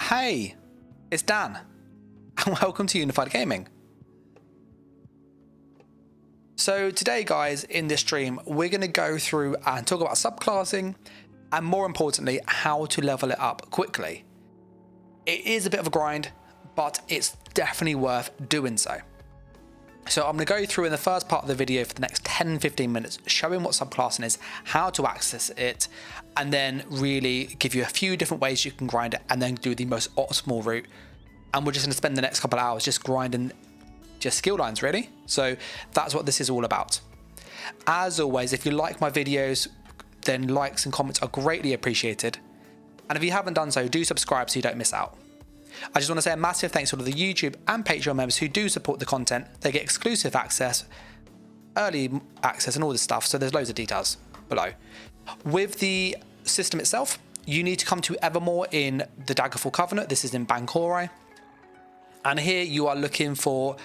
Hey, it's Dan, and welcome to Unified Gaming. So today, guys, in this stream, we're going to go through and talk about subclassing, and more importantly, how to level it up quickly. It is a bit of a grind, but it's definitely worth doing so. So I'm going to go through in the first part of the video for the next 10-15 minutes, showing what subclassing is, how to access it, and then really give you a few different ways you can grind it and then do the most optimal route. And we're just going to spend the next couple of hours just grinding just skill lines, really. So that's what this is all about. As always, if you like my videos, then likes and comments are greatly appreciated. And if you haven't done so, do subscribe so you don't miss out. I just want to say a massive thanks to all of the YouTube and Patreon members who do support the content. They get exclusive access, early access, and all this stuff. So there's loads of details below. With the system itself, you need to come to Evermore in the Daggerfall Covenant. This is in Bancorai. And here you are looking for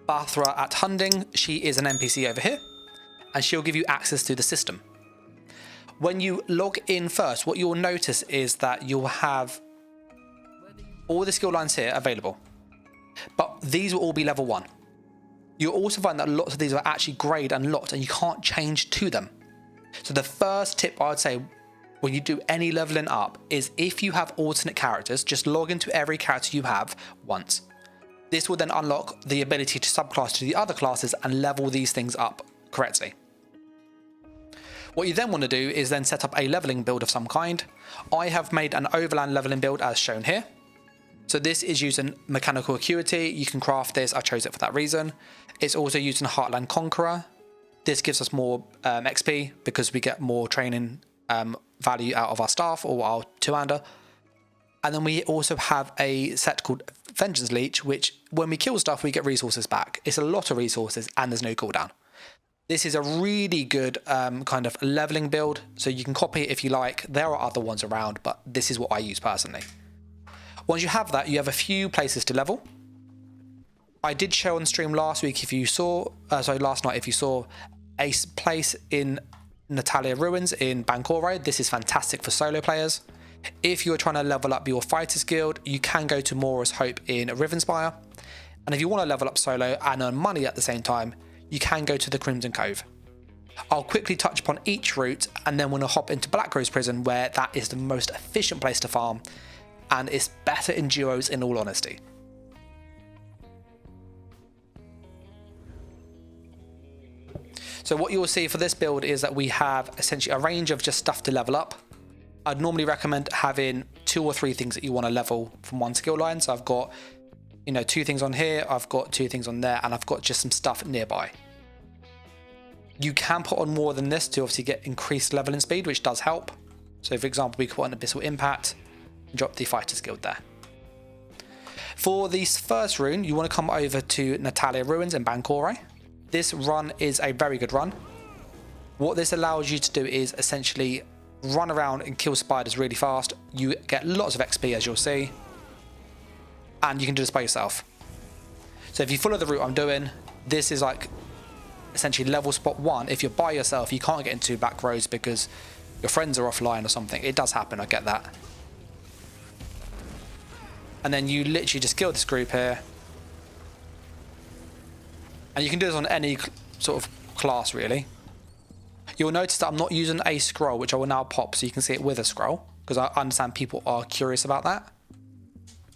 Bathra at Hunding. She is an NPC over here, and she'll give you access to the system. When you log in first, what you'll notice is that you'll have all the skill lines here available, but these will all be level 1. You'll also find that lots of these are actually grade unlocked and you can't change to them. So the first tip I would say when you do any leveling up is if you have alternate characters, just log into every character you have once. This will then unlock the ability to subclass to the other classes and level these things up correctly. What you then want to do is then set up a leveling build of some kind. I have made an overland leveling build as shown here. So this is using mechanical acuity. You can craft this. I chose it for that reason. It's also using Heartland Conqueror. This gives us more XP because we get more training value out of our staff or our two-hander. And then we also have a set called Vengeance Leech, which when we kill stuff, we get resources back. It's a lot of resources and there's no cooldown. This is a really good kind of leveling build. So you can copy it if you like. There are other ones around, but this is what I use personally. Once you have that, you have a few places to level. I did show on stream last week, if you saw, last night, if you saw a place in Natalia Ruins in Bancorai. This is fantastic for solo players. If you're trying to level up your Fighters Guild, you can go to Mora's Hope in Rivenspire. And if you want to level up solo and earn money at the same time, you can go to the Crimson Cove. I'll quickly touch upon each route and then want to hop into Black Rose Prison, where that is the most efficient place to farm. And it's better in duos, in all honesty. So what you'll see for this build is that we have essentially a range of just stuff to level up. I'd normally recommend having 2 or 3 things that you want to level from one skill line. So I've got, 2 things on here, I've got 2 things on there, and I've got just some stuff nearby. You can put on more than this to obviously get increased leveling speed, which does help. So for example, we could put an Abyssal Impact, drop the Fighters Guild there. For this first rune, you want to come over to Natalia Ruins in Bancorai. This run is a very good run. What this allows you to do is essentially run around and kill spiders really fast. You get lots of XP, as you'll see, and you can do this by yourself. So if you follow the route I'm doing, this is like essentially level spot 1. If you're by yourself, you can't get into back roads because your friends are offline or something. It does happen, I get that. And then you literally just kill this group here. And you can do this on any sort of class, really. You'll notice that I'm not using a scroll, which I will now pop so you can see it with a scroll, because I understand people are curious about that.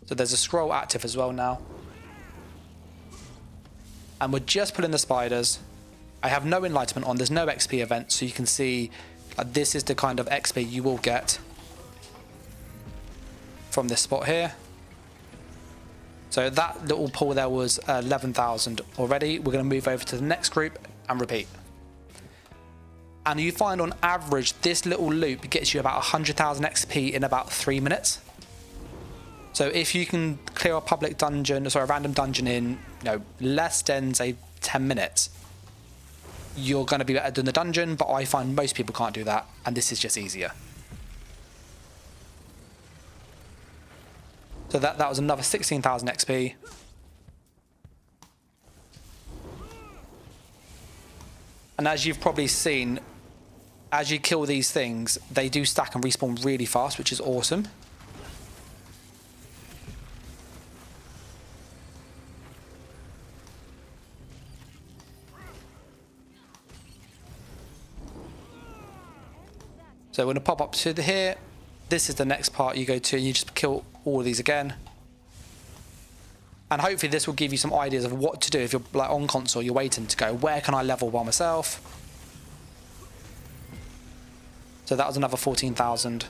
So there's a scroll active as well now. And we're just pulling the spiders. I have no enlightenment on. There's no XP event, so you can see this is the kind of XP you will get from this spot here. So that little pull there was 11,000 already. We're going to move over to the next group and repeat. And you find on average, this little loop gets you about 100,000 XP in about 3 minutes. So if you can clear a public dungeon, a random dungeon in less than say 10 minutes, you're going to be better than the dungeon. But I find most people can't do that, and this is just easier. So that was another 16,000 XP. And as you've probably seen, as you kill these things, they do stack and respawn really fast, which is awesome. So we're going to pop up to here. This is the next part you go to, and you just kill all of these again. And hopefully this will give you some ideas of what to do if you're like on console, you're waiting to go, where can I level by myself? So that was another 14,000.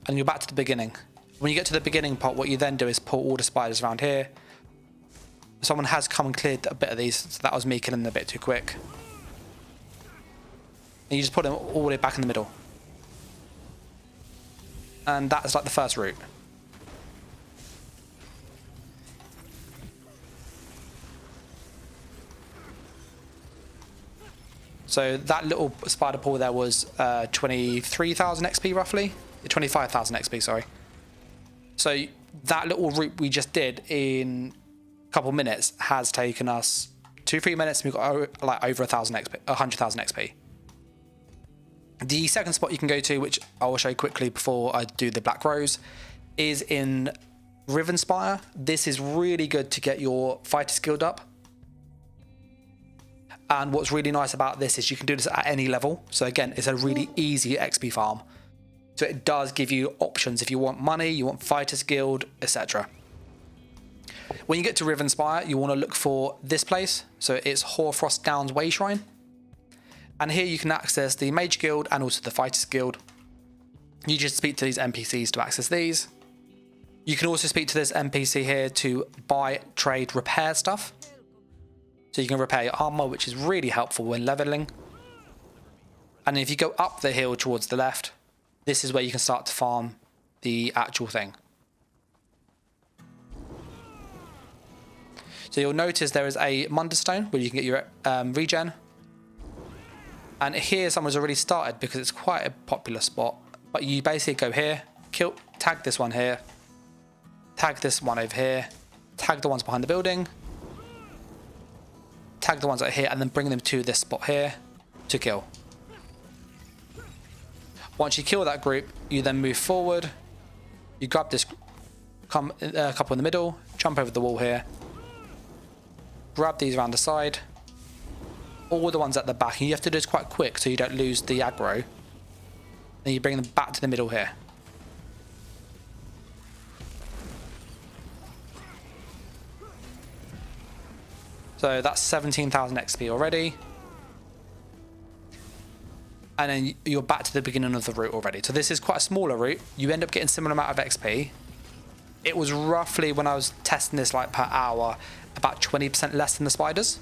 And you're back to the beginning. When you get to the beginning part, what you then do is pull all the spiders around here. Someone has come and cleared a bit of these, so that was me killing them a bit too quick. And you just put them all the way back in the middle. And that's like the first route. So that little spider pool there was 23,000 XP roughly. 25,000 XP, sorry. So that little route we just did in a couple of minutes has taken us 2-3 minutes, and we've got like over 100,000 XP. The second spot you can go to, which I will show you quickly before I do the Black Rose, is in Rivenspire. This is really good to get your fighter skilled up. And what's really nice about this is you can do this at any level. So again, it's a really easy XP farm. So it does give you options if you want money, you want fighters guild, etc. When you get to Rivenspire, you want to look for this place. So it's Hoarfrost Downs Way Shrine. And here you can access the Mage Guild and also the Fighters Guild. You just speak to these NPCs to access these. You can also speak to this NPC here to buy, trade, repair stuff. So you can repair your armor, which is really helpful when leveling. And if you go up the hill towards the left, this is where you can start to farm the actual thing. So you'll notice there is a Munderstone where you can get your regen. And here someone's already started because it's quite a popular spot. But you basically go here, tag this one here, tag this one over here, tag the ones behind the building, tag the ones out here, and then bring them to this spot here to kill. Once you kill that group, you then move forward. You grab this couple in the middle, jump over the wall here, grab these around the side, all the ones at the back, and you have to do this quite quick so you don't lose the aggro. Then you bring them back to the middle here. So that's 17,000 XP already. And then you're back to the beginning of the route already. So this is quite a smaller route. You end up getting similar amount of XP. It was roughly, when I was testing this like per hour, about 20% less than the spiders.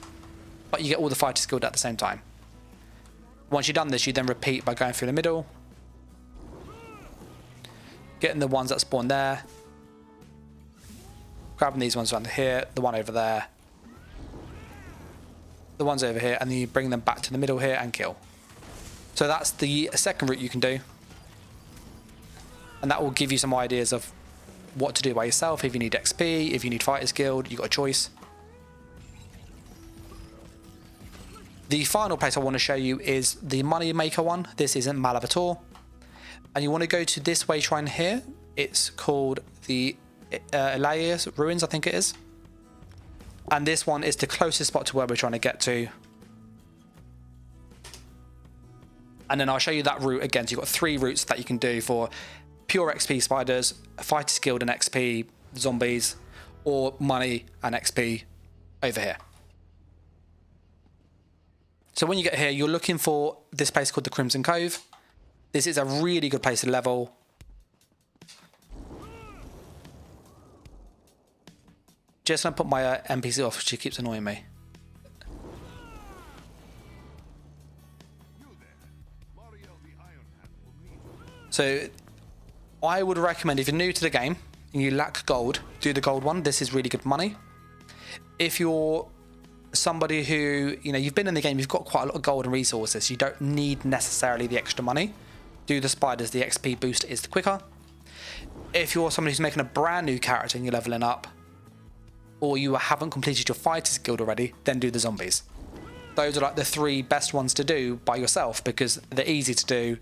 But you get all the fighters skilled at the same time. Once you've done this, you then repeat by going through the middle. Getting the ones that spawn there. Grabbing these ones around here, the one over there. The ones over here, and then you bring them back to the middle here and kill. So that's the second route you can do. And that will give you some ideas of what to do by yourself. If you need XP, if you need Fighters Guild, you've got a choice. The final place I want to show you is the Money Maker one. This is in Malavator. And you want to go to this way shrine here. It's called the Elias Ruins, I think it is. And this one is the closest spot to where we're trying to get to. And then I'll show you that route again. So you've got 3 routes that you can do for pure XP spiders, Fighters Guild and XP zombies, or money and XP over here. So when you get here, you're looking for this place called the Crimson Cove. This is a really good place to level. Just gonna put my NPC off, she keeps annoying me. So I would recommend, if you're new to the game and you lack gold, do the gold one. This is really good money. If you're somebody who, you know, you've been in the game, you've got quite a lot of gold and resources, you don't need necessarily the extra money. Do the spiders, the XP boost is quicker. If you're somebody who's making a brand new character and you're leveling up, or you haven't completed your Fighters Guild already, then do the zombies. Those are like the 3 best ones to do by yourself because they're easy to do.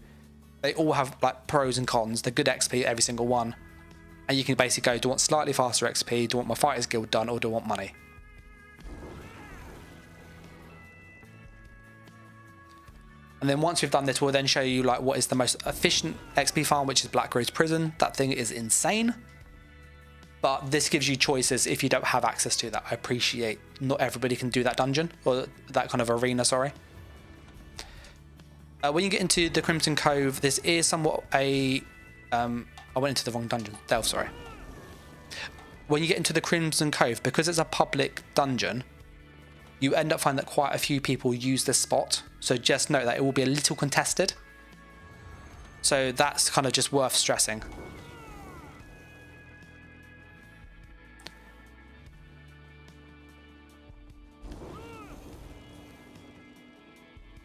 They all have like pros and cons. They're good XP, every single one. And you can basically go, do I want slightly faster XP? Do I want my Fighters Guild done? Or do I want money? And then once we've done this, we'll then show you like what is the most efficient XP farm, which is Black Rose Prison. That thing is insane. But this gives you choices if you don't have access to that. I appreciate not everybody can do that dungeon, or that kind of arena, sorry. When you get into the Crimson Cove, this is somewhat a... I went into the wrong dungeon. Delve, sorry. When you get into the Crimson Cove, because it's a public dungeon, you end up finding that quite a few people use this spot. So just note that it will be a little contested. So that's kind of just worth stressing.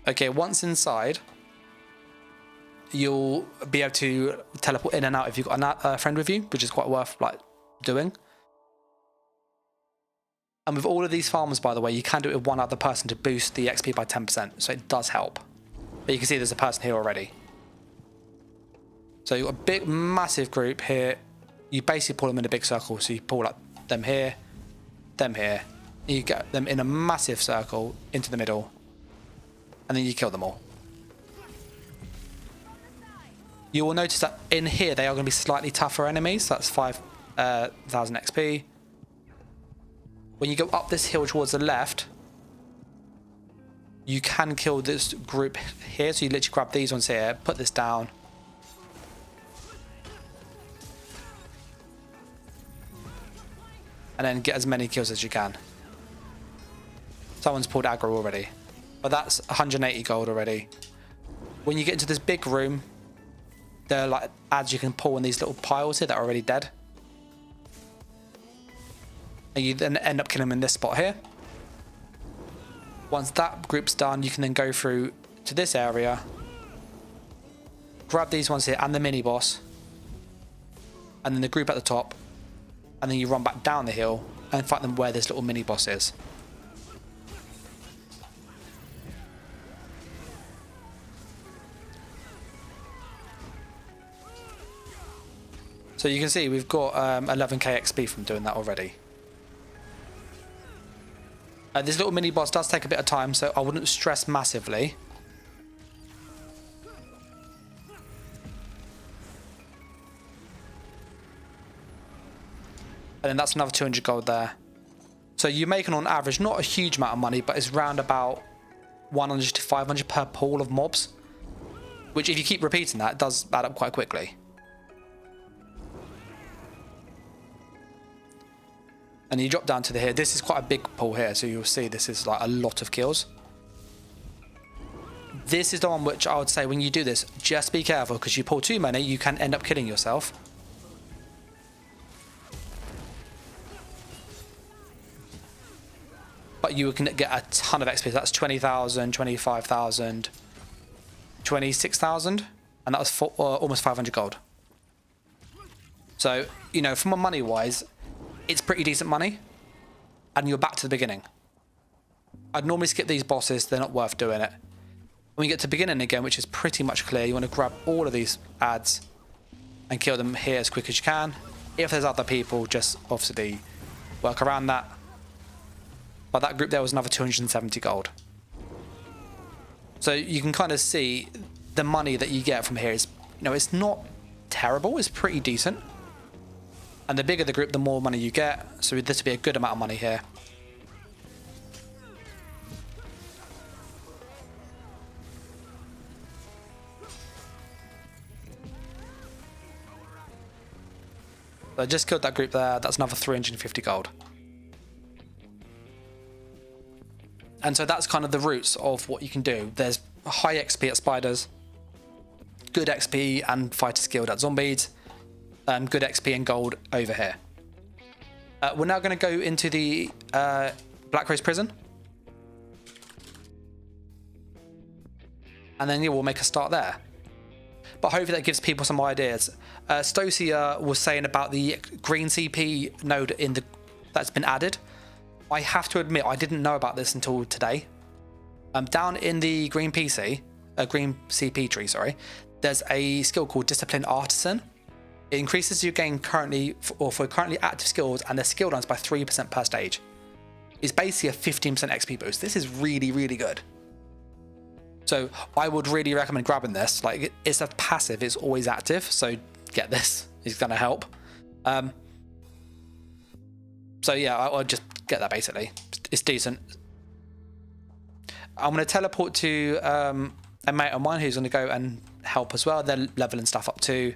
Okay, once inside, you'll be able to teleport in and out if you've got a friend with you, which is quite worth like doing. And with all of these farms, by the way, you can do it with one other person to boost the XP by 10%, so it does help. But you can see there's a person here already. So you've got a big, massive group here. You basically pull them in a big circle, so you pull like them here, you get them in a massive circle into the middle, and then you kill them all. You will notice that in here they are going to be slightly tougher enemies. So that's 5,000 XP. When you go up this hill towards the left, you can kill this group here. So you literally grab these ones here, put this down. And then get as many kills as you can. Someone's pulled aggro already. But that's 180 gold already. When you get into this big room, there are like ads you can pull in these little piles here that are already dead. And you then end up killing them in this spot here. Once that group's done, you can then go through to this area, grab these ones here and the mini boss, and then the group at the top, and then you run back down the hill and fight them where this little mini boss is. So you can see we've got 11k XP from doing that already. This little mini boss does take a bit of time, so I wouldn't stress massively. And then that's another 200 gold there. So you're making on average not a huge amount of money, but it's round about 100 to 500 per pool of mobs. Which if you keep repeating that, it does add up quite quickly. And you drop down to the here. This is quite a big pool here, so you'll see this is like a lot of kills. This is the one which I would say when you do this, just be careful, because you pull too many, you can end up killing yourself. But you can get a ton of XP. That's 20,000, 25,000, 26,000, and that was for, almost 500 gold. So, you know, from a money-wise, it's pretty decent money, and you're back to the beginning. I'd normally skip these bosses, they're not worth doing it. When you get to beginning again, which is pretty much clear, you want to grab all of these ads and kill them here as quick as you can. If there's other people, just obviously work around that. But that group there was another 270 gold. So you can kind of see the money that you get from here is, you know, it's not terrible, it's pretty decent. And the bigger the group, the more money you get. So this would be a good amount of money here. So I just killed that group there. That's another 350 gold. And so that's kind of the roots of what you can do. There's high XP at spiders, good XP and fighter skilled at zombies, good XP and gold over here. We're now going to go into the Black Rose Prison. And then yeah, we'll make a start there. But hopefully that gives people some ideas. Stosia was saying about the green CP node in the that's been added. I have to admit, I didn't know about this until today. Down in the green CP tree, sorry, there's a skill called Disciplined Artisan. It increases your gain currently for currently active skills and their skill downs by 3% per stage. It's basically a 15% XP boost. This is really, really good. So I would really recommend grabbing this. Like, it's a passive, it's always active, so get this, it's gonna help. So yeah, I'll just get that basically. It's decent. I'm gonna teleport to a mate of mine who's gonna go and help as well. They're leveling stuff up too.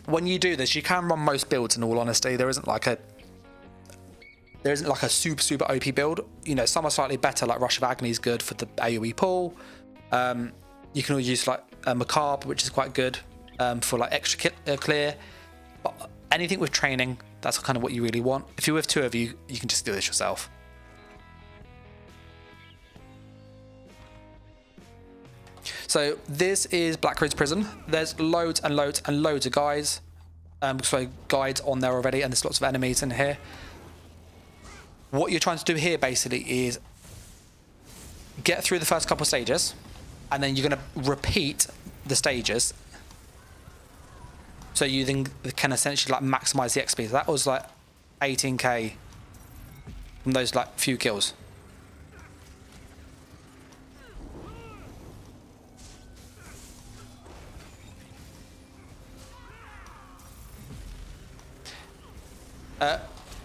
When you do this, you can run most builds, in all honesty. There isn't like a super OP build. You know, some are slightly better, like Rush of Agony is good for the AoE pull. You can always use like a Macabre, which is quite good for like extra clear. But anything with training, that's kind of what you really want. If you're with two of you, you can just do this yourself. So this is Black Ridge Prison. There's loads and loads and loads of guides on there already, and there's lots of enemies in here. What you're trying to do here basically is get through the first couple of stages, and then you're going to repeat the stages. So you then can essentially like maximize the XP. So that was like 18k from those like few kills.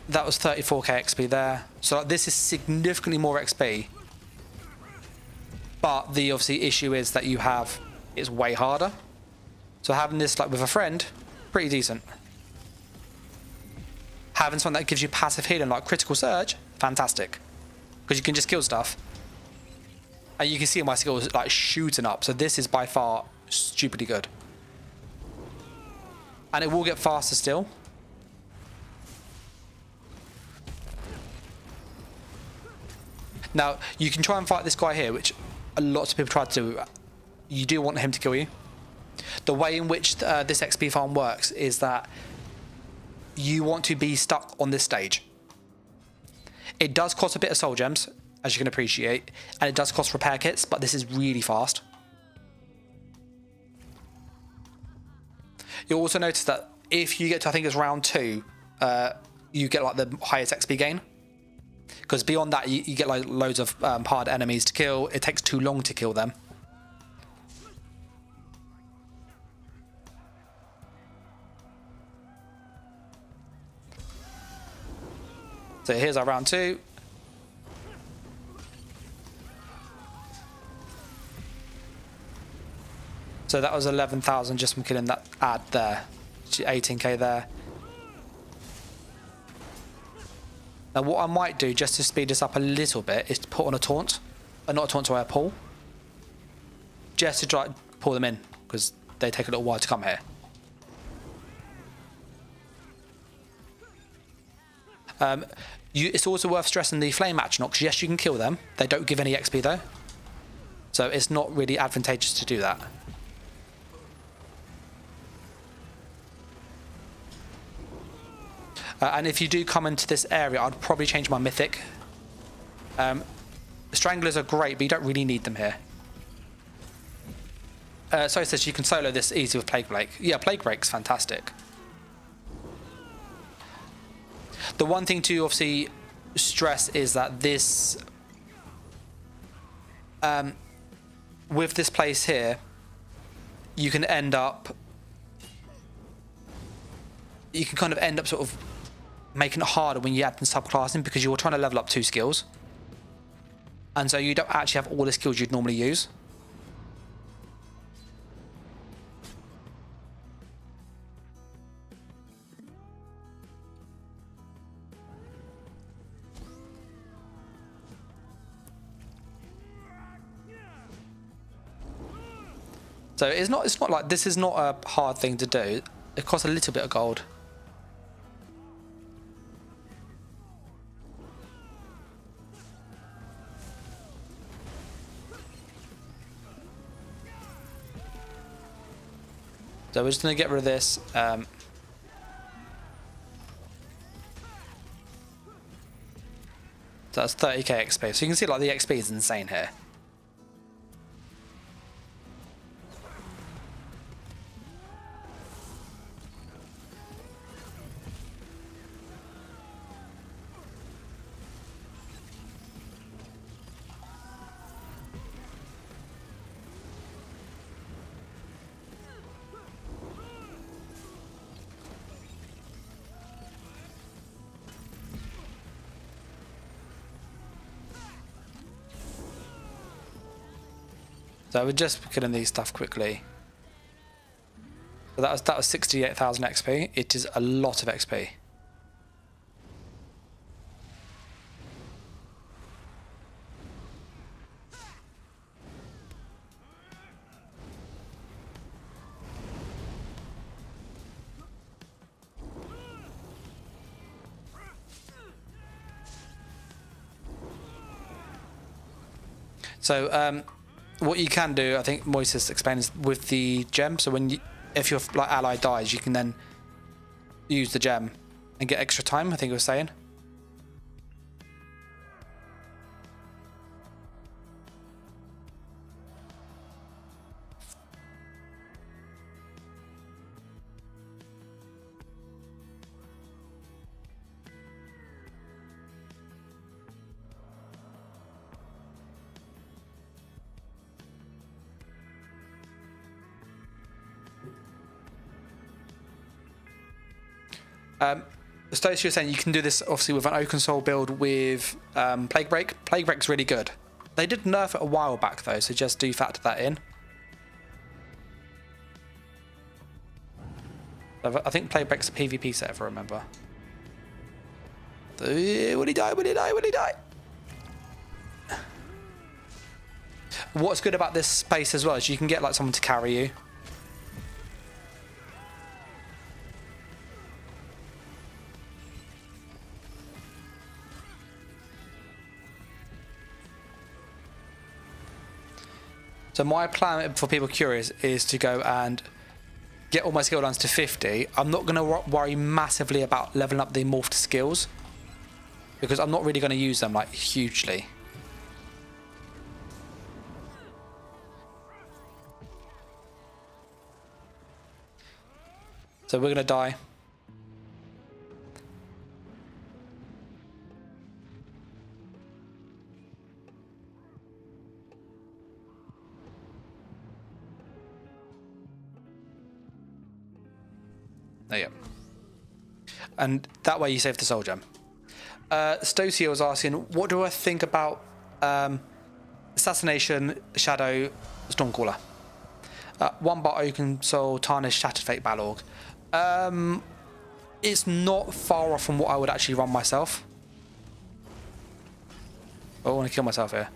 That was 34k XP there. So like, this is significantly more XP. But the obviously issue is that it's way harder. So having this like with a friend, pretty decent. Having something that gives you passive healing like Critical Surge, fantastic. Because you can just kill stuff. And you can see my skills like shooting up. So this is by far stupidly good. And it will get faster still. Now, you can try and fight this guy here, which a lot of people try to do. You do want him to kill you. The way in which this XP farm works is that you want to be stuck on this stage. It does cost a bit of soul gems, as you can appreciate, and it does cost repair kits, but this is really fast. You'll also notice that if you get to, I think it's round 2, you get like the highest XP gain. Because beyond that, you get like loads of hard enemies to kill. It takes too long to kill them. So here's our round 2. So that was 11,000 just from killing that ad there. 18k there. Now what I might do just to speed this up a little bit is to put on a taunt. Not a taunt, sorry, a pull. Just to try pull them in, because they take a little while to come here. It's also worth stressing the flame action, because yes, you can kill them. They don't give any XP though. So it's not really advantageous to do that. And if you do come into this area, I'd probably change my mythic. Stranglers are great, but you don't really need them here. So it says you can solo this easy with Plague Break. Yeah, Plague Break's fantastic. The one thing to obviously stress is that this, with this place here, you can kind of end up sort of making it harder when you add in subclassing, because you're trying to level up 2 skills. And so you don't actually have all the skills you'd normally use. So it's not like this is not a hard thing to do. It costs a little bit of gold. So we're just going to get rid of this. So that's 30k XP. So you can see like the XP is insane here. So we're just killing these stuff quickly. So that was 68,000 XP. It is a lot of XP. So what you can do, I think Moises explains, with the gem. So if your like ally dies, you can then use the gem and get extra time, I think he was saying. Stony, you're saying you can do this obviously with an Oaken Soul build with Plague Break. Plague Break's really good. They did nerf it a while back though, so just do factor that in. I think Plague Break's a PvP set, if I remember. Will he die? Will he die? Will he die? What's good about this space as well is you can get like someone to carry you. So my plan, for people curious, is to go and get all my skill lines to 50. I'm not going to worry massively about leveling up the morphed skills, because I'm not really going to use them like hugely. So we're going to die. There you go. And that way you save the soul gem. Stocio was asking, what do I think about Assassination, Shadow, Stormcaller? One bar Oaken Soul, Tarnished, Shattered Fate, Balorg. It's not far off from what I would actually run myself. I want to kill myself here.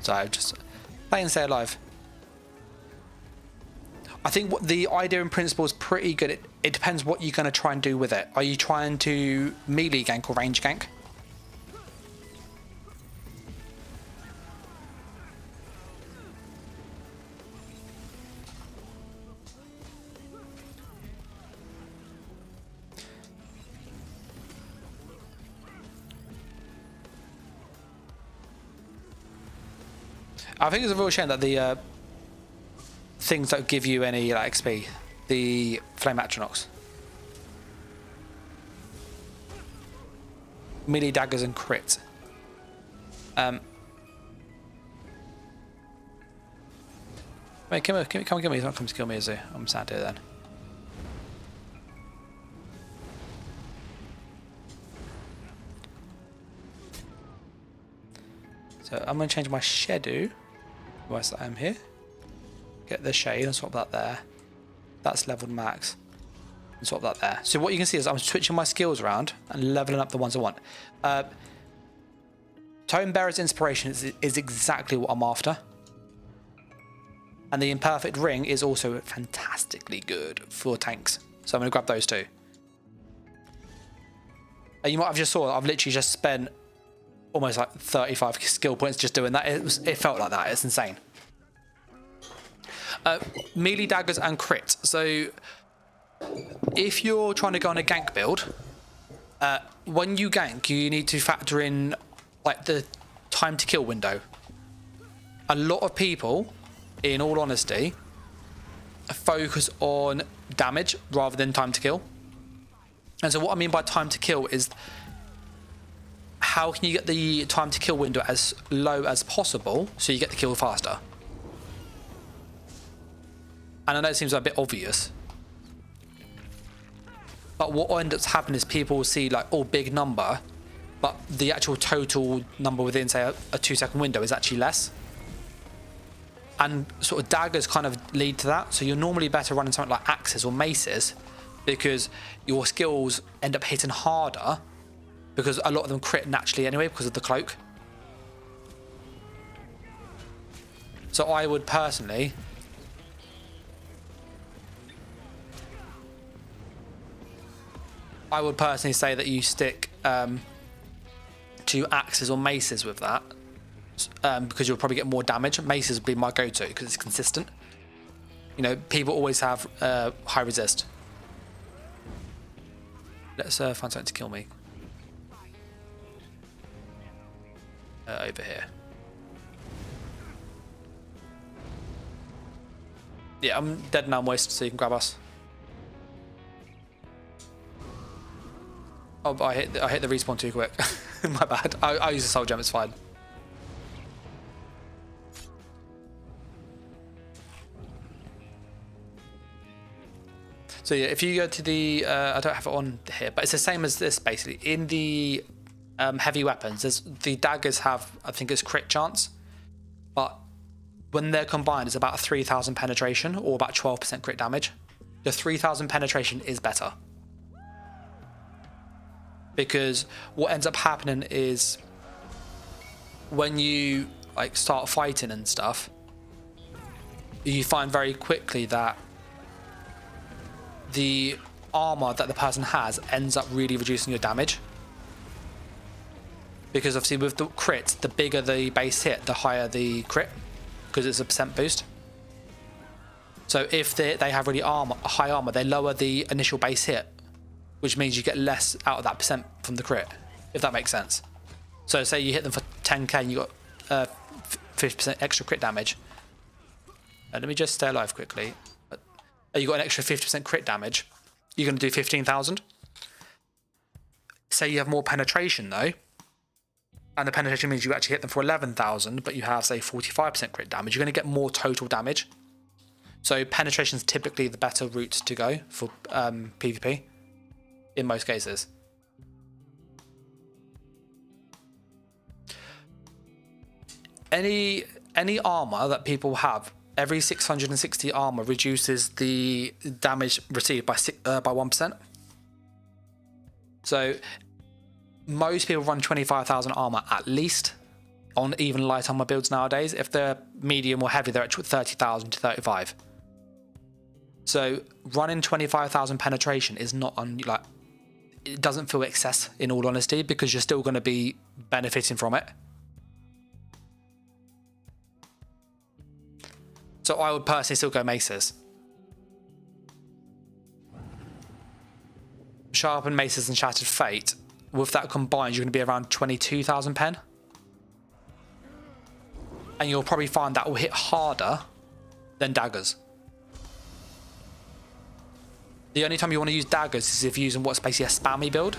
So just play and stay alive. I think what the idea in principle is pretty good. It depends what you're going to try and do with it. Are you trying to melee gank or range gank? I think it's a real shame that the things don't give you any like, XP. The Flame Atronachs. Melee daggers and crit. Wait, come and kill me. He's not coming to kill me, is he? I'm sad here then. So I'm going to change my schedule. Whilst I'm here, get the shade and swap that there. That's leveled max, and swap that there. So what you can see is I'm switching my skills around and leveling up the ones I want. Tome Bearer's Inspiration is exactly what I'm after, and the Imperfect Ring is also fantastically good for tanks. So I'm going to grab those two. You might have just saw I've literally just spent almost like 35 skill points just doing that. It felt like that. It's insane. Melee daggers and crit. So if you're trying to go on a gank build, when you gank, you need to factor in like the time to kill window. A lot of people, in all honesty, focus on damage rather than time to kill. And so what I mean by time to kill is how can you get the time to kill window as low as possible so you get the kill faster. And I know it seems a bit obvious. But what ends up happening is people will see like, oh, big number, but the actual total number within, say, a 2-second window is actually less. And sort of daggers kind of lead to that. So you're normally better running something like axes or maces, because your skills end up hitting harder, because a lot of them crit naturally anyway because of the cloak. So I would personally say that you stick to axes or maces with that, because you'll probably get more damage. Maces would be my go-to because it's consistent. You know, people always have high resist. Let's find something to kill me. Over here. Yeah, I'm dead now, moist, so you can grab us. Oh, but I hit the respawn too quick. My bad. I'll use a soul gem, it's fine. So yeah, if you go to the, I don't have it on here, but it's the same as this basically. In the heavy weapons, the daggers have, I think it's crit chance, but when they're combined, it's about 3,000 penetration or about 12% crit damage. The 3,000 penetration is better, because what ends up happening is when you like start fighting and stuff, you find very quickly that the armor that the person has ends up really reducing your damage, because obviously with the crit, the bigger the base hit, the higher the crit, because it's a percent boost. So if they have really high armor, they lower the initial base hit, which means you get less out of that percent from the crit, if that makes sense. So say you hit them for 10k and you got 50% extra crit damage. Let me just stay alive quickly. You got an extra 50% crit damage. You're going to do 15,000. Say you have more penetration though, and the penetration means you actually hit them for 11,000, but you have, say, 45% crit damage. You're going to get more total damage. So penetration is typically the better route to go for PvP in most cases. Any armor that people have, every 660 armor reduces the damage received by 1%. So most people run 25,000 armor at least on even light armor builds nowadays. If they're medium or heavy, they're at 30,000 to 35. So running 25,000 penetration is not like, it doesn't feel excess in all honesty, because you're still going to be benefiting from it. So I would personally still go maces. Sharpened maces and Shattered Fate, with that combined, you're going to be around 22,000 pen. And you'll probably find that will hit harder than daggers. The only time you want to use daggers is if you're using what's basically a spammy build.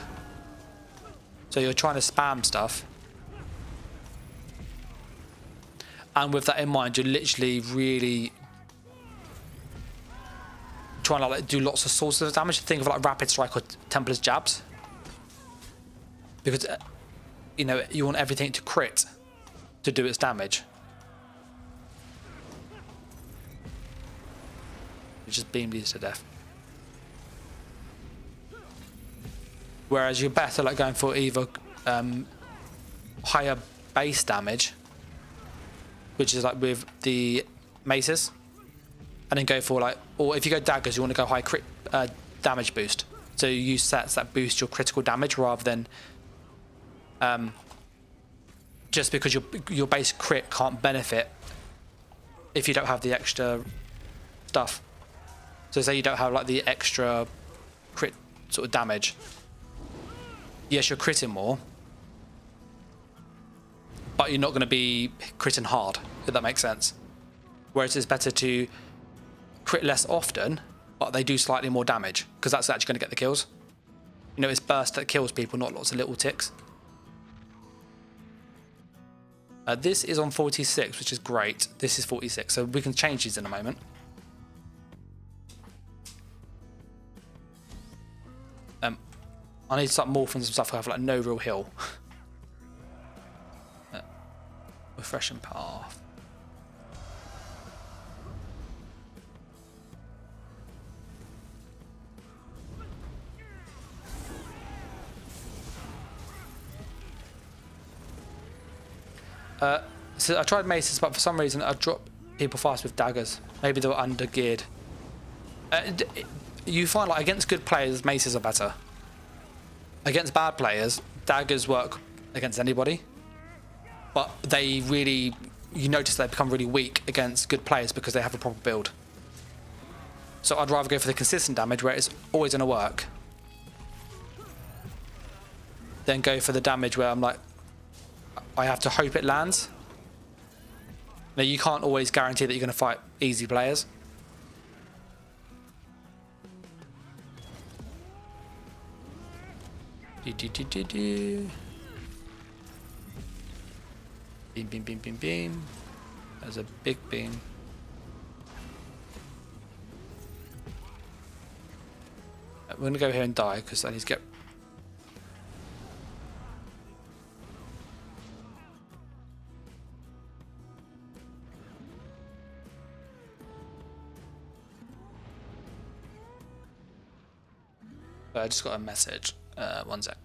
So you're trying to spam stuff. And with that in mind, you're literally really trying to like do lots of sources of damage. Think of like Rapid Strike or Templar's Jabs. Because, you know, you want everything to crit to do its damage. You just beam these to death. Whereas you're better like going for either higher base damage, which is like with the maces, and then go for like, or if you go daggers, you want to go high crit damage boost. So you use sets that boost your critical damage rather than just because your base crit can't benefit if you don't have the extra stuff. So say you don't have like the extra crit sort of damage. Yes, you're critting more, but you're not going to be critting hard, if that makes sense. Whereas it's better to crit less often, but they do slightly more damage, because that's actually going to get the kills. You know, it's burst that kills people, not lots of little ticks. This is on 46, which is great. This is 46, so we can change these in a moment. I need to start morphing some stuff. I have like no real heal. Refreshing path. So I tried maces, but for some reason I drop people fast with daggers. Maybe they were under geared. You find like against good players, maces are better. Against bad players, daggers work against anybody. But they really, you notice they become really weak against good players because they have a proper build. So I'd rather go for the consistent damage where it's always going to work, than go for the damage where I'm like, I have to hope it lands. Now you can't always guarantee that you're going to fight easy players. Beam, beam, beam, beam, beam. There's a big beam. We're going to go here and die because I need to get... I just got a message. One sec.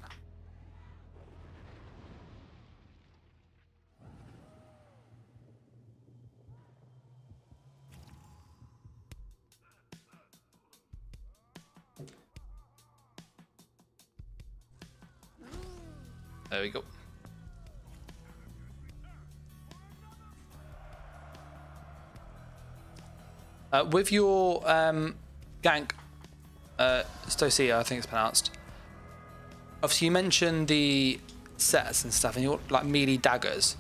There we go. With your gank, Stocia, I think it's pronounced. Obviously, you mentioned the sets and stuff, and you're like melee daggers.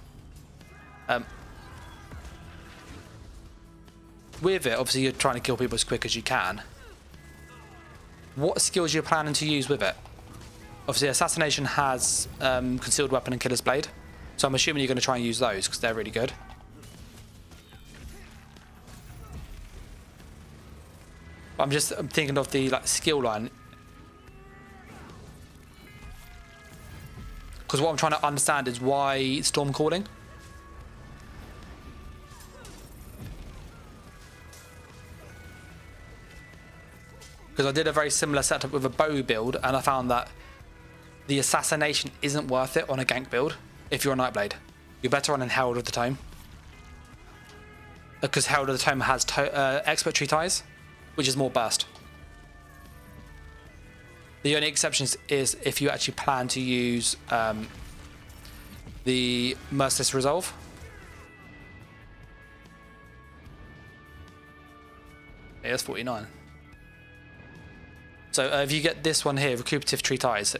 With it, obviously, you're trying to kill people as quick as you can. What skills are you planning to use with it? Obviously, Assassination has Concealed Weapon and Killer's Blade, so I'm assuming you're going to try and use those because they're really good. But I'm thinking of the like skill line, because what I'm trying to understand is why Storm Calling. Because I did a very similar setup with a bow build, and I found that the Assassination isn't worth it on a gank build if you're a Nightblade. You're better on a Herald of the Tome, because Herald of the Tome has Expertry Ties, which is more burst. The only exception is if you actually plan to use the Merciless Resolve. Yeah, that's 49. So if you get this one here, Recuperative Tree Ties,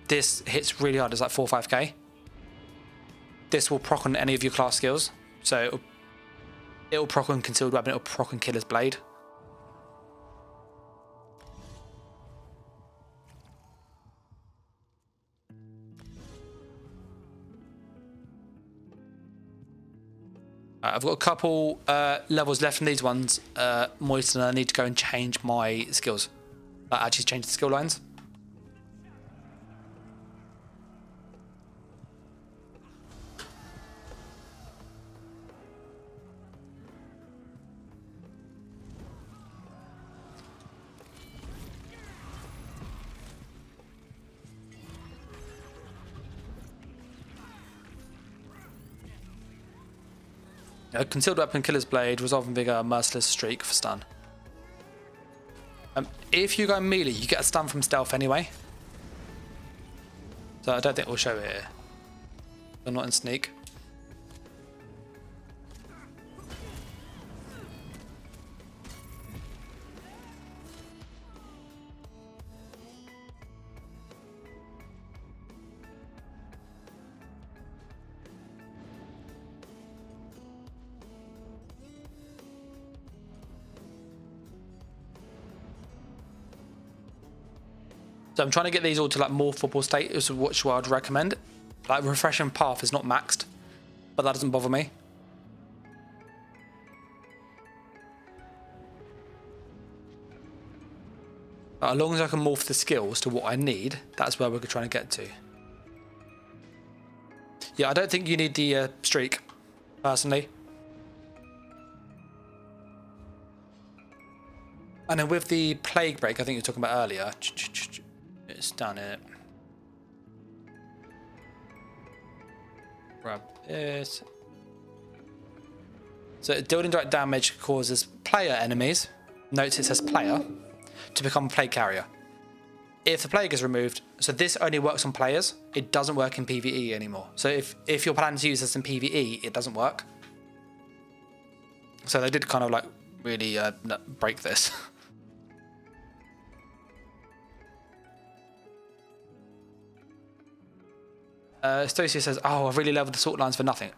this hits really hard. It's like 4 or 5k. This will proc on any of your class skills. So it'll proc on Concealed Weapon, it'll proc on Killer's Blade. I've got a couple levels left in these ones, Moist, and I need to go and change my skills. Actually change the skill lines. Concealed Weapon, Killer's Blade, Resolving Vigor, Merciless Streak for stun. If you go melee, you get a stun from stealth anyway. So I don't think we'll show it here. I'm not in sneak. So I'm trying to get these all to like more football status, which I'd recommend. Like Refreshing Path is not maxed, but that doesn't bother me. But as long as I can morph the skills to what I need, that's where we're trying to get to. Yeah, I don't think you need the streak, personally. And then with the Plague Break, I think you were talking about earlier, it's down here. Grab this. So dealing direct damage causes player enemies, notice it says player, to become a plague carrier. If the plague is removed, so this only works on players, it doesn't work in PvE anymore. So if you're planning to use this in PvE, it doesn't work. So they did kind of like really break this. Stocia says, oh, I really leveled the salt lines for nothing.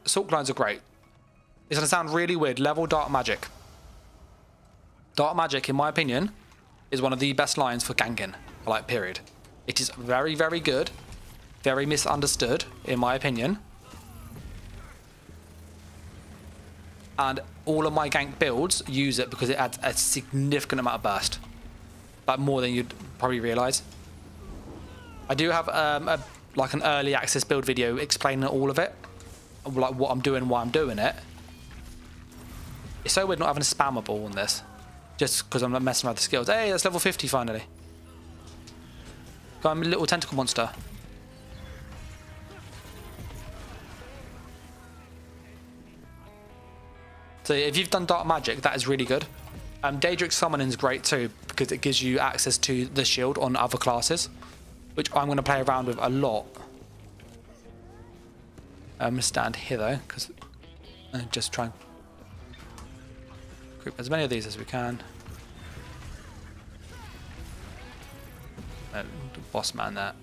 Salt lines are great. It's going to sound really weird. Level Dark Magic. Dark Magic, in my opinion, is one of the best lines for ganking, like, period. It is very, very good. Very misunderstood, in my opinion. And all of my gank builds use it because it adds a significant amount of burst. Like, more than you'd probably realise. I do have like an early access build video explaining all of it. Like, what I'm doing, why I'm doing it. It's so weird not having a spammer ball on this. Just because I'm not messing around with the skills. Hey, that's level 50 finally. Got a little tentacle monster. So if you've done Dark Magic, that is really good. Daedric Summoning is great too, because it gives you access to the shield on other classes, which I'm going to play around with a lot. I'm going to stand here though, because just try and group as many of these as we can. Boss man there.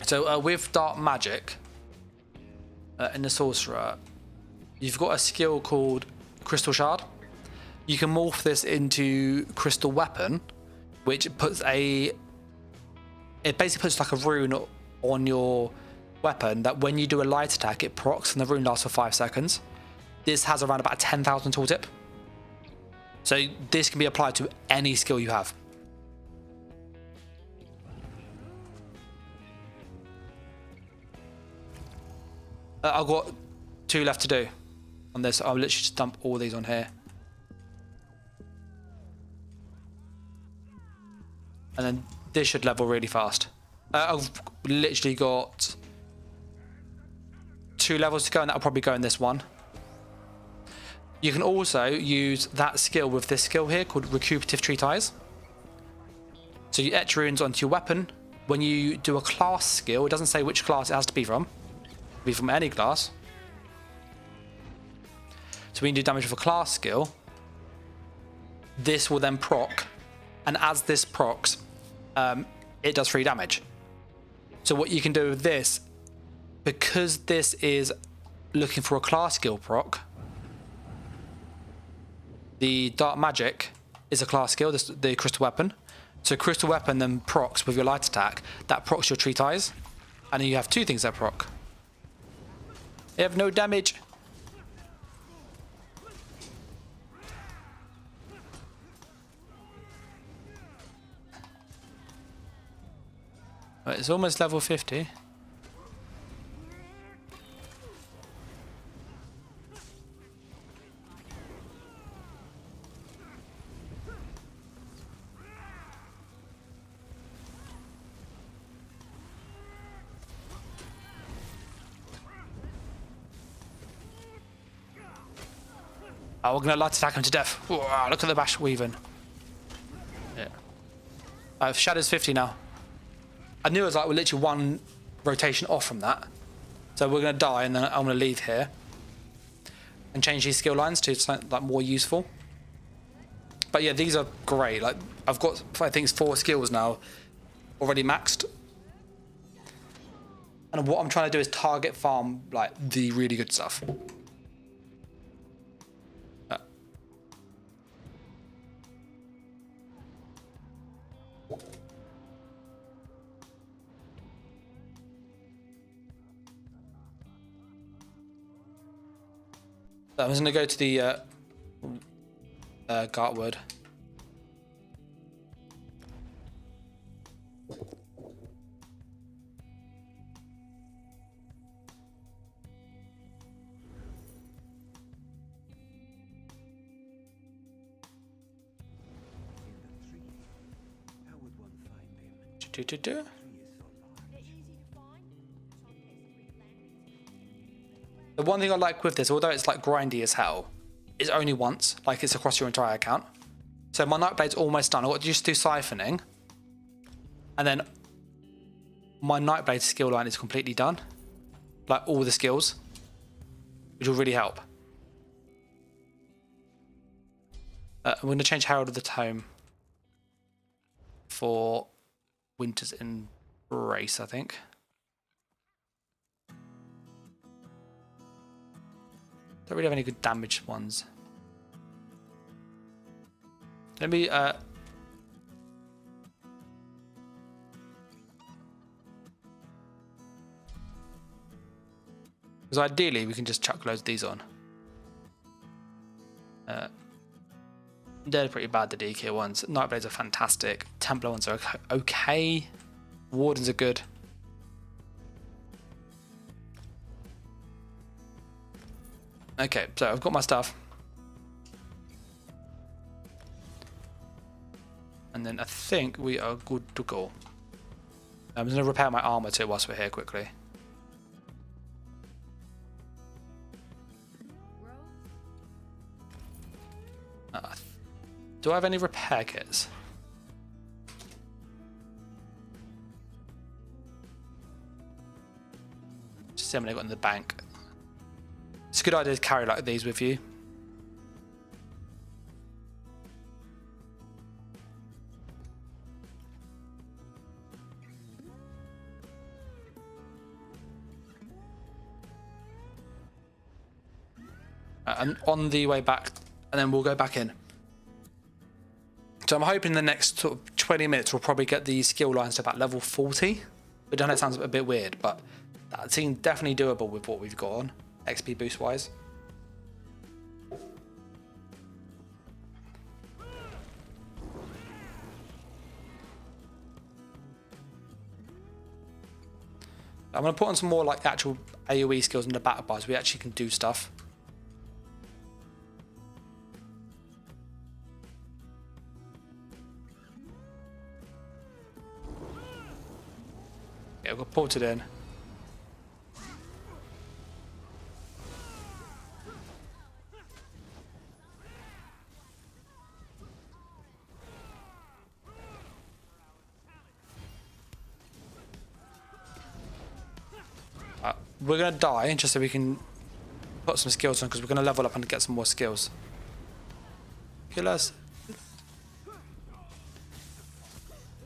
So with Dark Magic in the Sorcerer, you've got a skill called Crystal Shard. You can morph this into Crystal Weapon, which puts it basically puts like a rune on your weapon that when you do a light attack, it procs and the rune lasts for 5 seconds. This has around about a 10,000 tooltip. So this can be applied to any skill you have. I've got 2 left to do on this. I'll literally just dump all these on here. And then this should level really fast. I've literally got 2 levels to go, and that'll probably go in this one. You can also use that skill with this skill here called Recuperative Treatise. So you etch runes onto your weapon. When you do a class skill, it doesn't say which class it has to be from. It can be from any class. So when you do damage with a class skill, this will then proc, and as this procs, it does 3 damage. So what you can do with this, because this is looking for a class skill proc, the Dark Magic is a class skill, the Crystal Weapon. So Crystal Weapon then procs with your light attack, that procs your Treatise, and then you have 2 things that proc. They have no damage. Right, it's almost level 50. Oh, we're gonna light attack him to death. Whoa, look at the bash weaving. Yeah. Shadow's 50 now. I knew it was like we're literally 1 rotation off from that. So we're gonna die, and then I'm gonna leave here and change these skill lines to something like more useful. But yeah, these are great. Like, I've got, I think it's 4 skills now already maxed. And what I'm trying to do is target farm like the really good stuff. So I'm just going to go to the Gartwood. Do. The one thing I like with this, although it's like grindy as hell, is only once, like it's across your entire account. So my Nightblade's almost done. I got to just do siphoning, and then my Nightblade skill line is completely done, like all the skills, which will really help. I'm going to change Herald of the Tome for Winter's Embrace, I think. Don't really have any good damage ones. Let me because ideally we can just chuck loads of these on. They're pretty bad, the DK ones. Nightblades are fantastic. Templar ones are okay. Wardens are good. Okay, so I've got my stuff. And then I think we are good to go. I'm just going to repair my armor too whilst we're here quickly. Do I have any repair kits? Just see how many I've got in the bank. It's a good idea to carry like these with you. And on the way back, and then we'll go back in. So I'm hoping the next sort of 20 minutes we'll probably get the skill lines to about level 40. I know it sounds a bit weird, but that seems definitely doable with what we've got on, XP boost wise. I'm going to put on some more like actual AoE skills in the battle bars. We actually can do stuff. Yeah, we've got ported in. We're going to die just so we can put some skills on because we're going to level up and get some more skills. Kill us.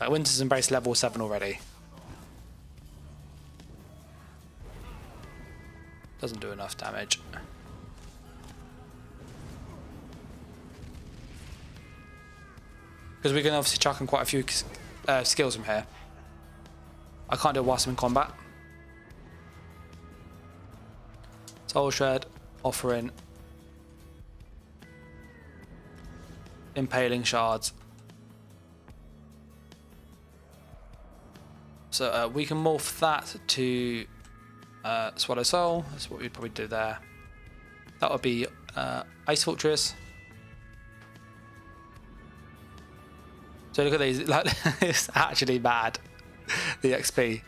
Winter's Embrace level 7 already. Doesn't do enough damage. Because we can obviously chuck in quite a few skills from here. I can't do it whilst I'm in combat. Soul Shred, Offering, Impaling Shards. So we can morph that to Swallow Soul. That's what we'd probably do there. That would be Ice Fortress. So look at these, like it's actually mad. The XP,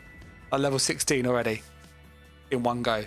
at level 16 already, in one go.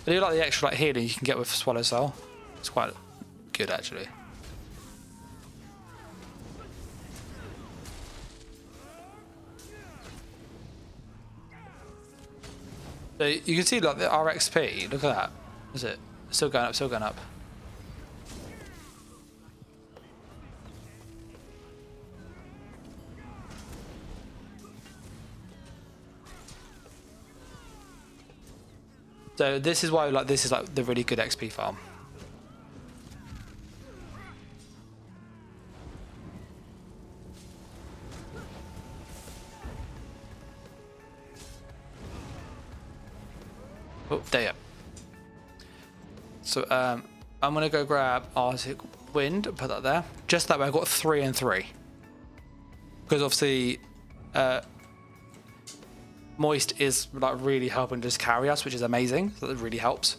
I do like the extra like healing you can get with Swallow Soul. It's quite good actually. So you can see like the RXP, look at that. Is it? Still going up, still going up. So this is why like this is like the really good XP farm. Oh, there you go. So I'm gonna go grab Arctic Wind and put that there. Just that way I've got 3 and 3. Because obviously Moist is like really helping just carry us, which is amazing. So that really helps.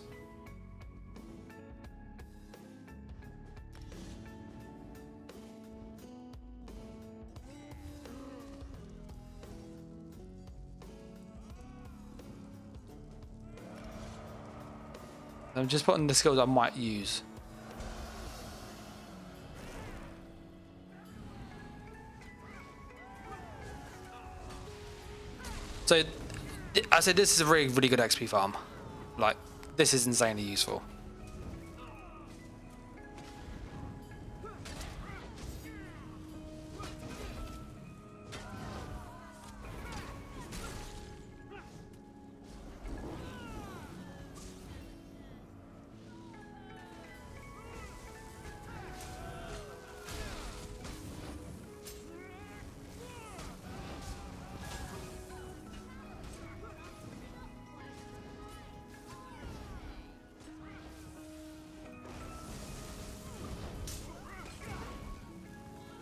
I'm just putting the skills I might use. So I said this is a really, really good XP farm. Like, this is insanely useful.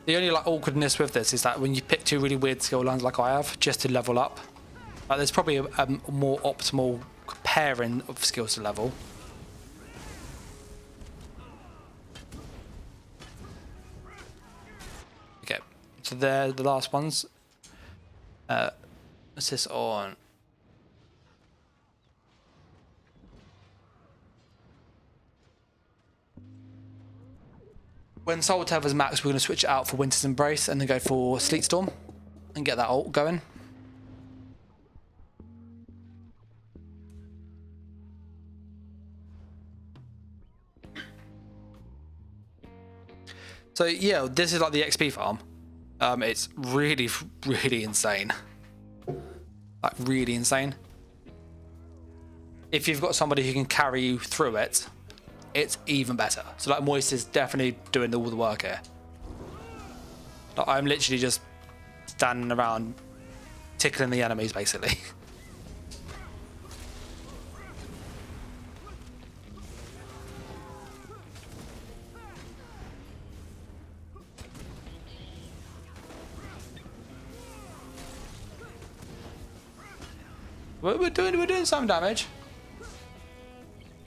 The only like awkwardness with this is that when you pick 2 really weird skill lines like I have, just to level up, like there's probably a more optimal pairing of skills to level. Okay, so they're the last ones. Assist on. When Soul Tether's max, we're going to switch it out for Winter's Embrace and then go for Sleet Storm and get that ult going. So yeah, this is like the XP farm. It's really, really insane. Like really insane. If you've got somebody who can carry you through it, it's even better. So like Moist is definitely doing all the work here. Like, I'm literally just standing around tickling the enemies basically. We're doing some damage.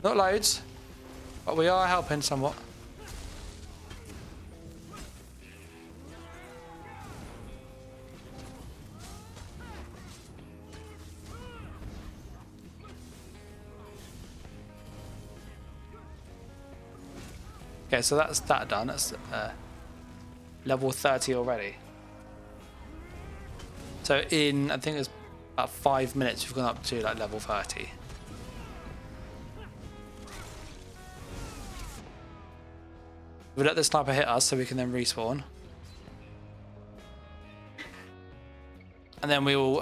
Not loads. But we are helping somewhat. Okay, so that's that done. That's level 30 already. So in, I think it's about 5 minutes, we've gone up to like level 30. We let the sniper hit us so we can then respawn. And then we will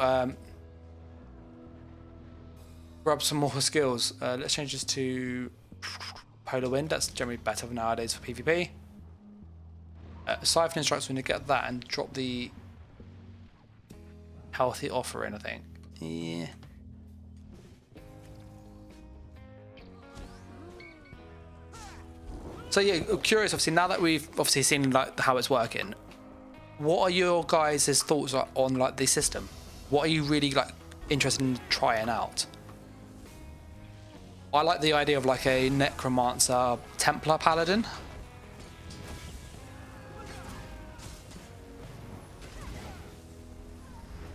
grab some more skills. Let's change this to Polar Wind. That's generally better nowadays for PvP. Siphoning Strikes, we're going to get that and drop the Healthy Offering, I think. Yeah. So yeah, I'm curious, obviously, now that we've obviously seen like how it's working, what are your guys' thoughts on like the system? What are you really like interested in trying out? I like the idea of like a Necromancer Templar Paladin.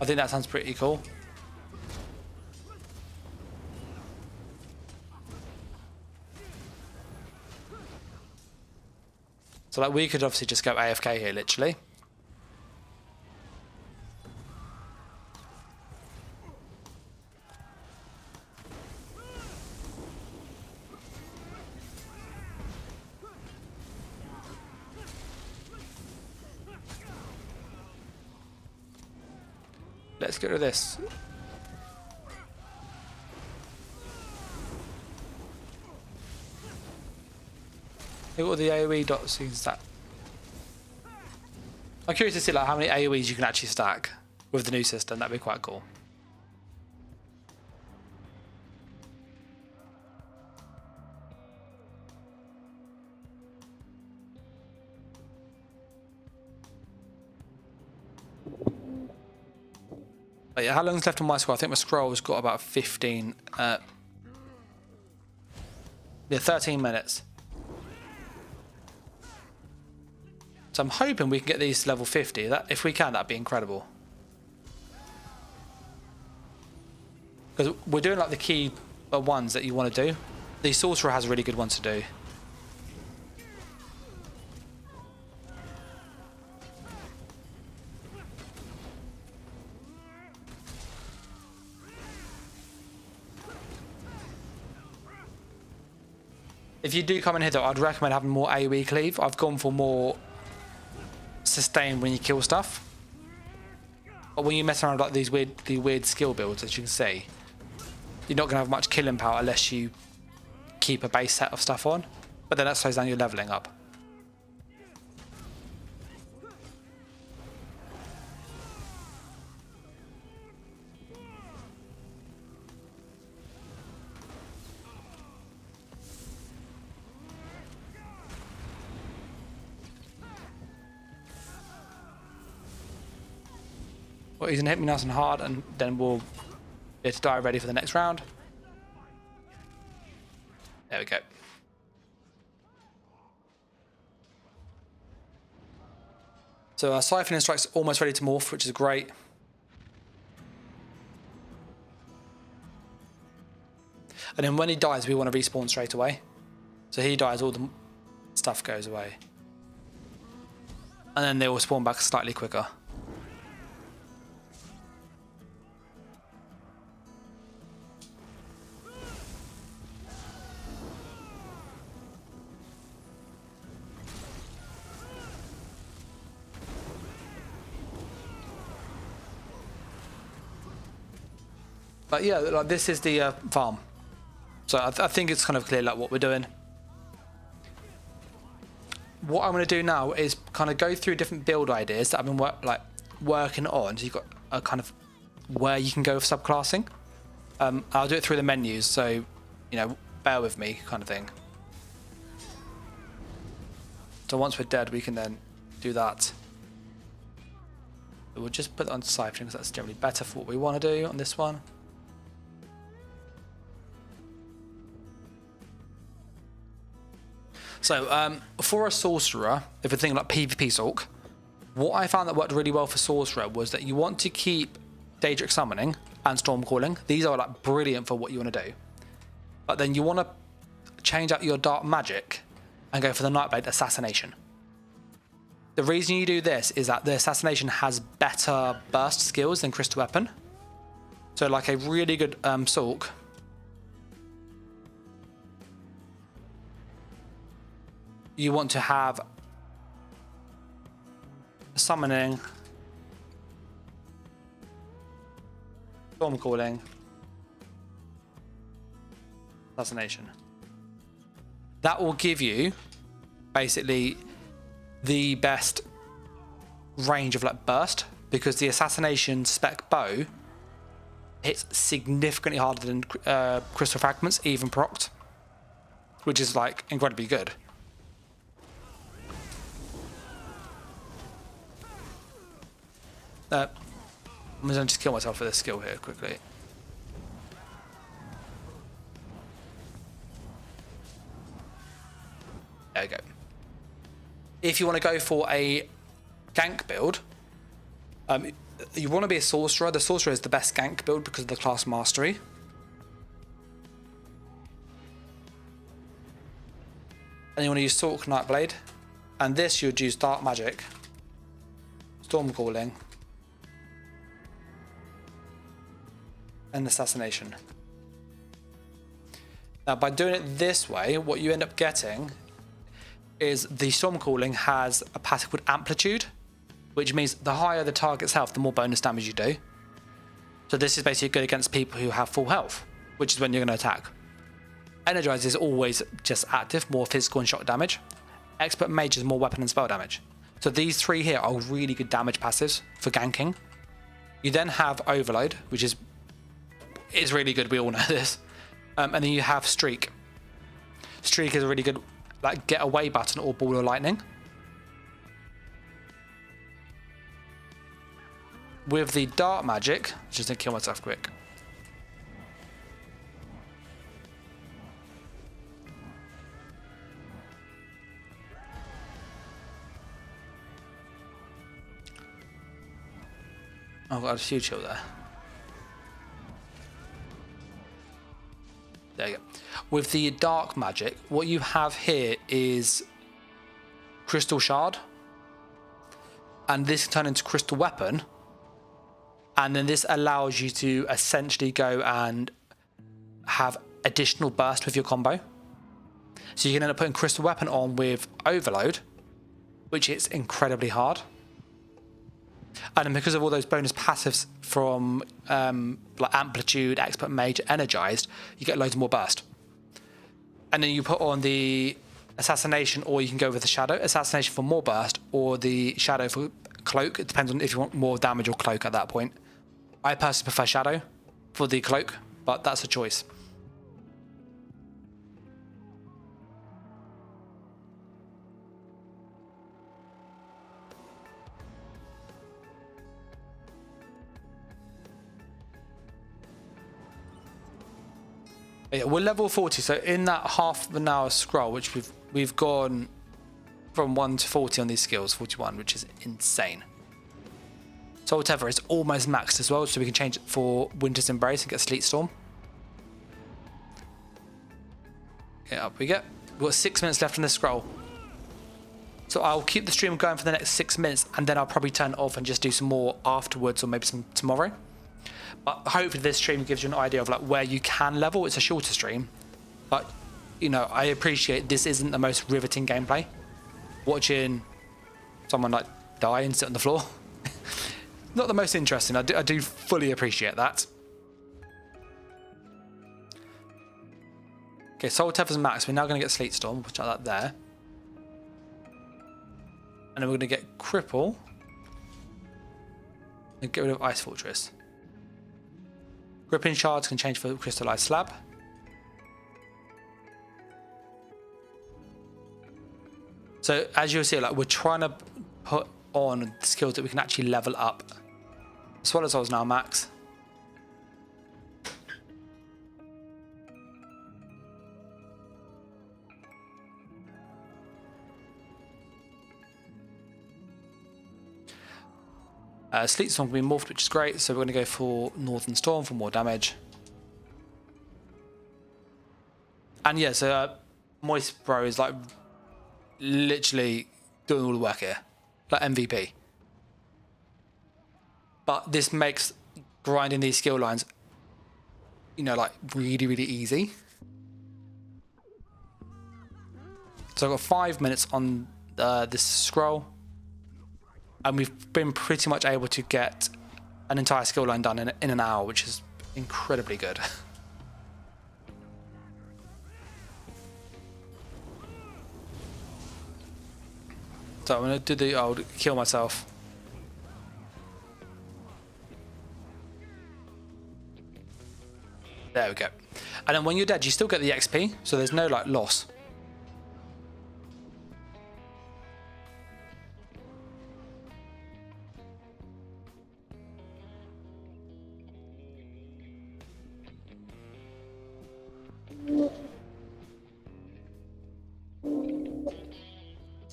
I think that sounds pretty cool. So like we could obviously just go AFK here, literally. Let's get rid of this. Look at all the AoE dots you can stack. I'm curious to see like how many AoEs you can actually stack with the new system. That'd be quite cool. But yeah, how long's left on my scroll? I think my scroll's got about 15. Yeah, 13 minutes. So I'm hoping we can get these to level 50. That, if we can, that'd be incredible. Because we're doing like the key ones that you want to do. The Sorcerer has a really good one to do. If you do come in here though, I'd recommend having more AoE cleave. I've gone for more sustain when you kill stuff. But when you mess around with like the weird skill builds, as you can see, you're not going to have much killing power unless you keep a base set of stuff on. But then that slows down your leveling up. Well, he's going to hit me nice and hard, and then we'll get to die ready for the next round. There we go. So our Siphoning Strike's almost ready to morph, which is great. And then when he dies, we want to respawn straight away. So he dies, all the stuff goes away. And then they will spawn back slightly quicker. But yeah, like this is the farm. So I think it's kind of clear like what we're doing. What I'm going to do now is kind of go through different build ideas that I've been working on. So you've got a kind of where you can go with subclassing. I'll do it through the menus, so you know, bear with me, kind of thing. So once we're dead, we can then do that. We'll just put it on Siphoning because that's generally better for what we want to do on this one. So for a Sorcerer, if we're thinking like PvP Sorc, what I found that worked really well for Sorcerer was that you want to keep Daedric Summoning and Stormcalling. These are like brilliant for what you want to do. But then you want to change out your Dark Magic and go for the Nightblade Assassination. The reason you do this is that the Assassination has better burst skills than Crystal Weapon. So like a really good Sorc, you want to have Summoning, Stormcalling, Assassination. That will give you basically the best range of like burst, because the Assassination spec bow hits significantly harder than Crystal Fragments, even procced, which is like incredibly good. I'm going to just kill myself for this skill here quickly. There we go. If you want to go for a gank build, you want to be a Sorcerer. The Sorcerer is the best gank build because of the class mastery. And you want to use Sorc Nightblade. And this you'd use Dark Magic, Storm Calling, and Assassination. Now by doing it this way, what you end up getting is the Storm Calling has a passive called Amplitude, which means the higher the target's health, the more bonus damage you do. So this is basically good against people who have full health, which is when you're going to attack. Energize is always just active, more physical and shock damage. Expert Mage is more weapon and spell damage. So these three here are really good damage passives for ganking. You then have Overload, which is really good, we all know this. And then you have Streak. Streak is a really good like get away button or Ball of Lightning. With the Dark Magic, just gonna kill myself quick. I've got a huge chill there. There you go. With the Dark Magic, what you have here is Crystal Shard. And this can turn into Crystal Weapon. And then this allows you to essentially go and have additional burst with your combo. So you can end up putting Crystal Weapon on with Overload, which is incredibly hard. And then because of all those bonus passives from like Amplitude, Expert Mage, Energized, you get loads more burst. And then you put on the Assassination, or you can go with the Shadow. Assassination for more burst, or the Shadow for Cloak. It depends on if you want more damage or Cloak at that point. I personally prefer Shadow for the Cloak, but that's a choice. Yeah, we're level 40, so in that half an hour scroll, which we've gone from 1 to 40 on these skills, 41, which is insane. So whatever, it's almost maxed as well, so we can change it for Winter's Embrace and get Sleet Storm. Okay, up we get. We've got 6 minutes left on this scroll. So I'll keep the stream going for the next 6 minutes, and then I'll probably turn it off and just do some more afterwards, or maybe some tomorrow. But hopefully this stream gives you an idea of like where you can level. It's a shorter stream, but you know, I appreciate this isn't the most riveting gameplay. Watching someone like die and sit on the floor, not the most interesting. I do fully appreciate that. Okay, Soul Tether's max. We're now going to get Sleet Storm, which I like there. And then we're going to get Cripple and get rid of Ice Fortress. Gripping Shards can change for Crystallized Slab. So as you'll see, like we're trying to put on skills that we can actually level up. Swallow Soul's now max. Sleet Storm can be morphed, which is great, so we're going to go for Northern Storm for more damage. And yeah, so Moist Bro is like literally doing all the work here, like MVP. But this makes grinding these skill lines, you know, like really, really easy. So I've got 5 minutes on this scroll. And we've been pretty much able to get an entire skill line done in an hour, which is incredibly good. So I'm going to do the old kill myself. There we go. And then when you're dead, you still get the XP, so there's no like loss.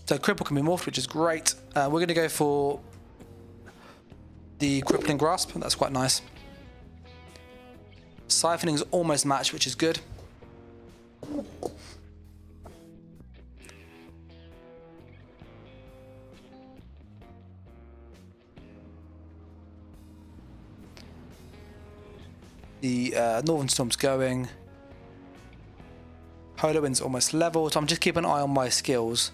So Cripple can be morphed, which is great. We're going to go for the Crippling Grasp. That's quite nice. Siphoning is almost matched, which is good. The Northern Storm's going. Polar Wind's almost level, so I'm just keeping an eye on my skills.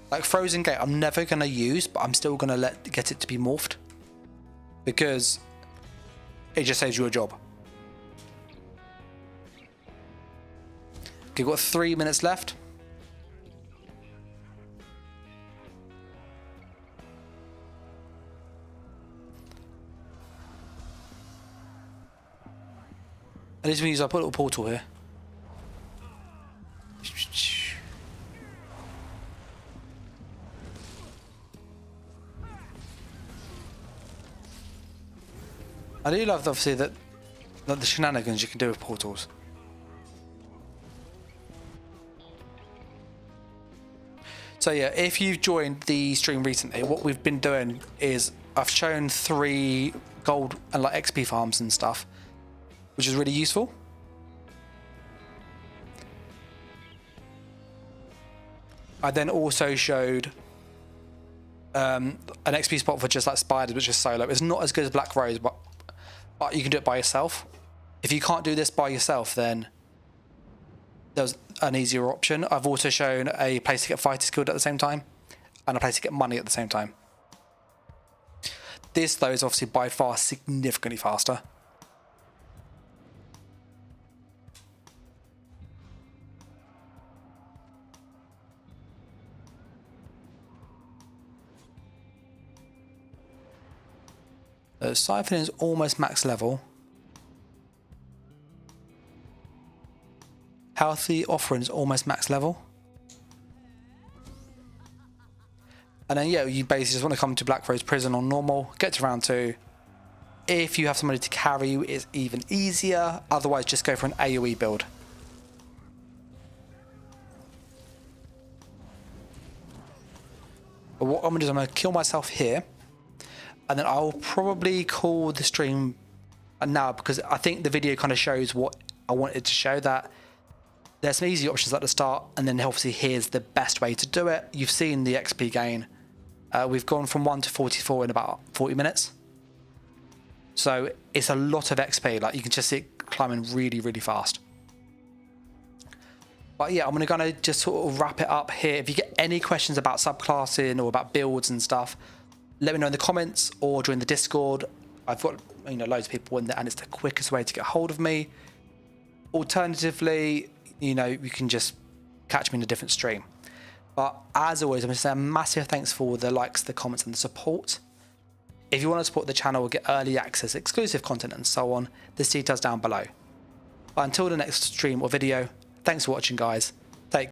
Like Frozen Gate, I'm never going to use, but I'm still going to get it to be morphed. Because it just saves you a job. Okay, we've got 3 minutes left. At least we use our little portal here. I do love, obviously, that the shenanigans you can do with portals. So yeah, if you've joined the stream recently, what we've been doing is I've shown 3 gold and like XP farms and stuff, which is really useful. I then also showed an XP spot for just like spiders, which is solo. It's not as good as Black Rose, but you can do it by yourself. If you can't do this by yourself, then there's an easier option. I've also shown a place to get fighters killed at the same time and a place to get money at the same time. This though is obviously by far significantly faster. Siphon is almost max level. Healthy Offering is almost max level. And then yeah, you basically just want to come to Black Rose Prison on normal, get to round 2. If you have somebody to carry you, it's even easier. Otherwise, just go for an AoE build. But what I'm going to do is I'm going to kill myself here. And then I'll probably call the stream now, because I think the video kind of shows what I wanted to show, that there's some easy options at the start, and then obviously here's the best way to do it. You've seen the XP gain. We've gone from 1 to 44 in about 40 minutes. So it's a lot of XP. Like you can just see it climbing really, really fast. But yeah, I'm going to just sort of wrap it up here. If you get any questions about subclassing or about builds and stuff, let me know in the comments or join the Discord. I've got loads of people in there, and it's the quickest way to get hold of me. Alternatively, you can just catch me in a different stream. But as always, I'm going to say a massive thanks for all the likes, the comments, and the support. If you want to support the channel, get early access, exclusive content, and so on, there's details down below. But until the next stream or video, thanks for watching, guys,